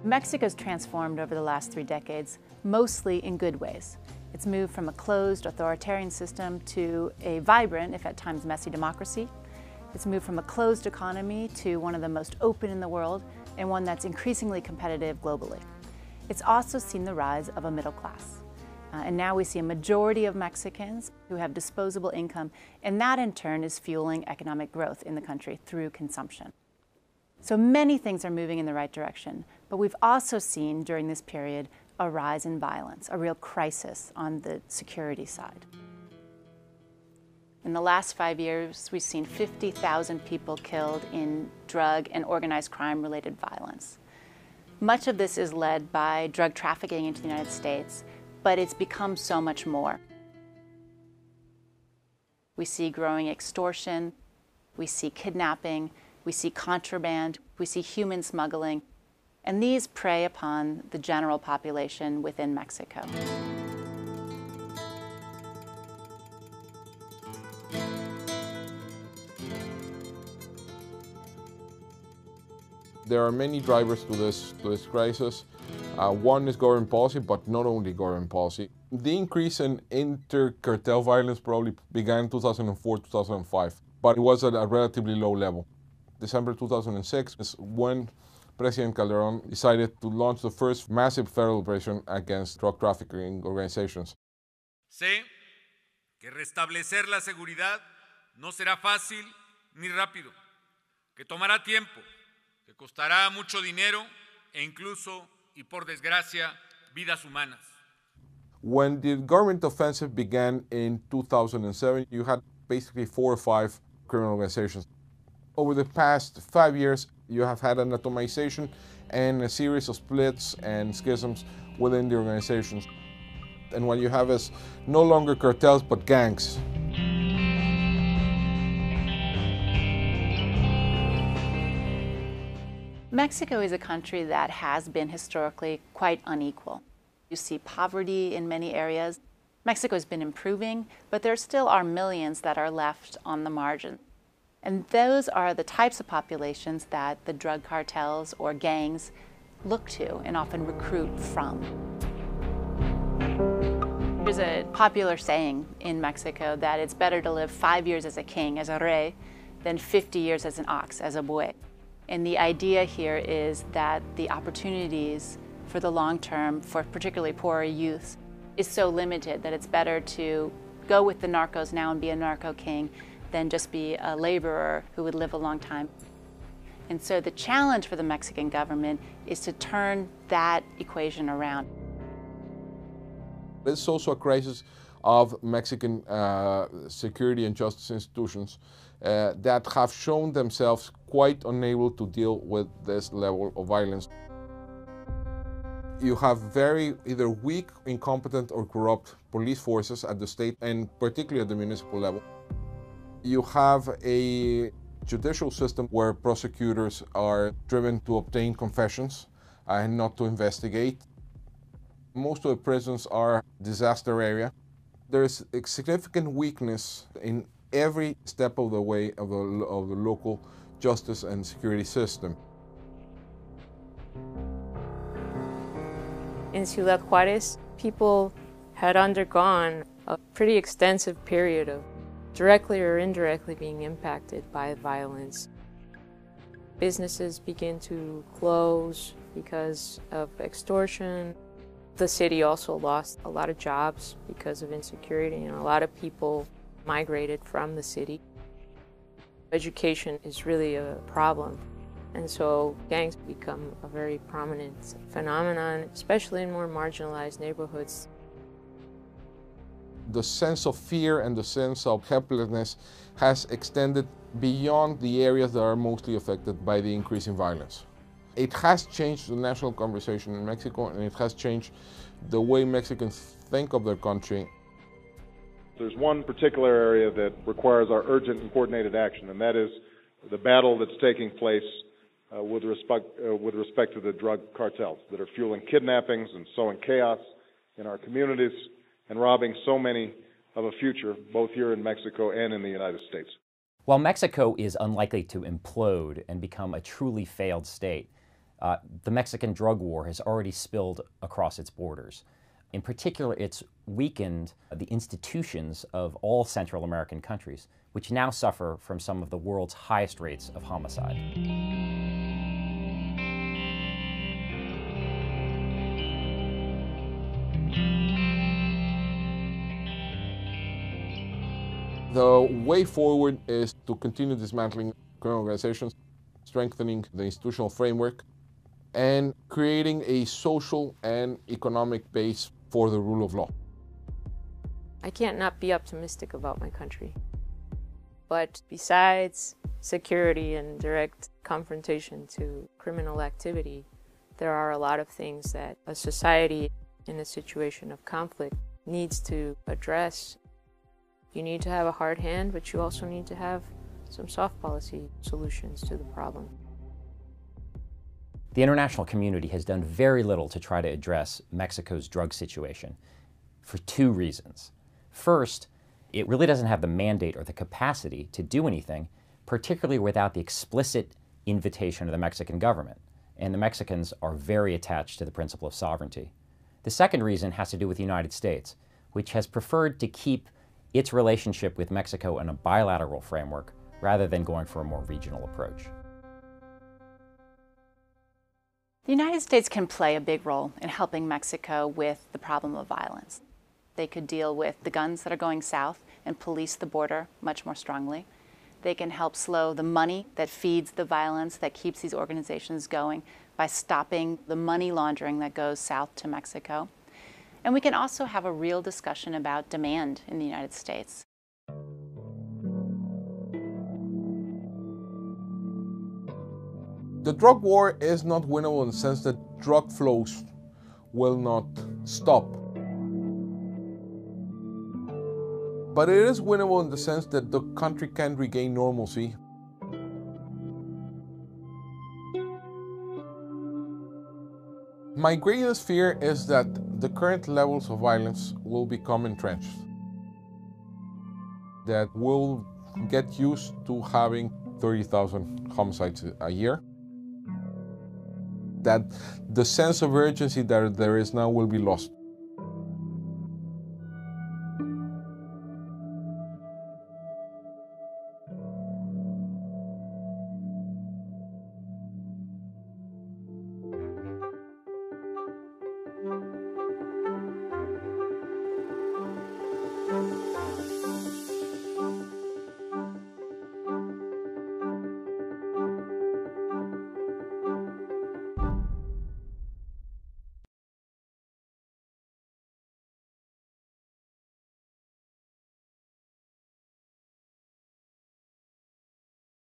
Mexico's transformed over the last 3 decades, mostly in good ways. It's moved from a closed, authoritarian system to a vibrant, if at times messy, democracy. It's moved from a closed economy to one of the most open in the world and one that's increasingly competitive globally. It's also seen the rise of a middle class. And now we see a majority of Mexicans who have disposable income, and that in turn is fueling economic growth in the country through consumption. So many things are moving in the right direction, but we've also seen during this period a rise in violence, a real crisis on the security side. In the last 5 years, we've seen 50,000 people killed in drug and organized crime-related violence. Much of this is led by drug trafficking into the United States, but it's become so much more. We see growing extortion, we see kidnapping, we see contraband, we see human smuggling, and these prey upon the general population within Mexico. There are many drivers to this crisis. One is government policy, but not only government policy. The increase in inter-cartel violence probably began in 2004, 2005, but it was at a relatively low level. December 2006 is when President Calderón decided to launch the first massive federal operation against drug trafficking organizations. Sé que restablecer la seguridad no será fácil ni rápido, que tomará tiempo, que costará mucho dinero e incluso, y por desgracia, vidas humanas. When the government offensive began in 2007, you had basically 4 or 5 criminal organizations. Over the past 5 years, you have had an atomization and a series of splits and schisms within the organizations. And what you have is no longer cartels, but gangs. Mexico is a country that has been historically quite unequal. You see poverty in many areas. Mexico has been improving, but there still are millions that are left on the margin. And those are the types of populations that the drug cartels or gangs look to and often recruit from. There's a popular saying in Mexico that it's better to live 5 years as a king, as a rey, than 50 years as an ox, as a buey. And the idea here is that the opportunities for the long term, for particularly poorer youth, is so limited that it's better to go with the narcos now and be a narco king than just be a laborer who would live a long time. And so the challenge for the Mexican government is to turn that equation around. It's also a crisis of Mexican security and justice institutions that have shown themselves quite unable to deal with this level of violence. You have very either weak, incompetent, or corrupt police forces at the state and particularly at the municipal level. You have a judicial system where prosecutors are driven to obtain confessions and not to investigate. Most of the prisons are disaster area. There's a significant weakness in every step of the way of the local justice and security system. In Ciudad Juárez, people had undergone a pretty extensive period of directly or indirectly being impacted by violence. Businesses begin to close because of extortion. The city also lost a lot of jobs because of insecurity, and a lot of people migrated from the city. Education is really a problem, and so gangs become a very prominent phenomenon, especially in more marginalized neighborhoods. The sense of fear and the sense of helplessness has extended beyond the areas that are mostly affected by the increase in violence. It has changed the national conversation in Mexico, and it has changed the way Mexicans think of their country. There's one particular area that requires our urgent and coordinated action, and that is the battle that's taking place with respect to the drug cartels that are fueling kidnappings and sowing chaos in our communities and robbing so many of a future, both here in Mexico and in the United States. While Mexico is unlikely to implode and become a truly failed state, the Mexican drug war has already spilled across its borders. In particular, it's weakened the institutions of all Central American countries, which now suffer from some of the world's highest rates of homicide. The way forward is to continue dismantling criminal organizations, strengthening the institutional framework, and creating a social and economic base for the rule of law. I can't not be optimistic about my country. But besides security and direct confrontation to criminal activity, there are a lot of things that a society in a situation of conflict needs to address. You need to have a hard hand, but you also need to have some soft policy solutions to the problem. The international community has done very little to try to address Mexico's drug situation for two reasons. First, it really doesn't have the mandate or the capacity to do anything, particularly without the explicit invitation of the Mexican government. And the Mexicans are very attached to the principle of sovereignty. The second reason has to do with the United States, which has preferred to keep its relationship with Mexico in a bilateral framework rather than going for a more regional approach. The United States can play a big role in helping Mexico with the problem of violence. They could deal with the guns that are going south and police the border much more strongly. They can help slow the money that feeds the violence that keeps these organizations going by stopping the money laundering that goes south to Mexico. And we can also have a real discussion about demand in the United States. The drug war is not winnable in the sense that drug flows will not stop. But it is winnable in the sense that the country can regain normalcy. My greatest fear is that the current levels of violence will become entrenched. That we'll get used to having 30,000 homicides a year. That the sense of urgency that there is now will be lost.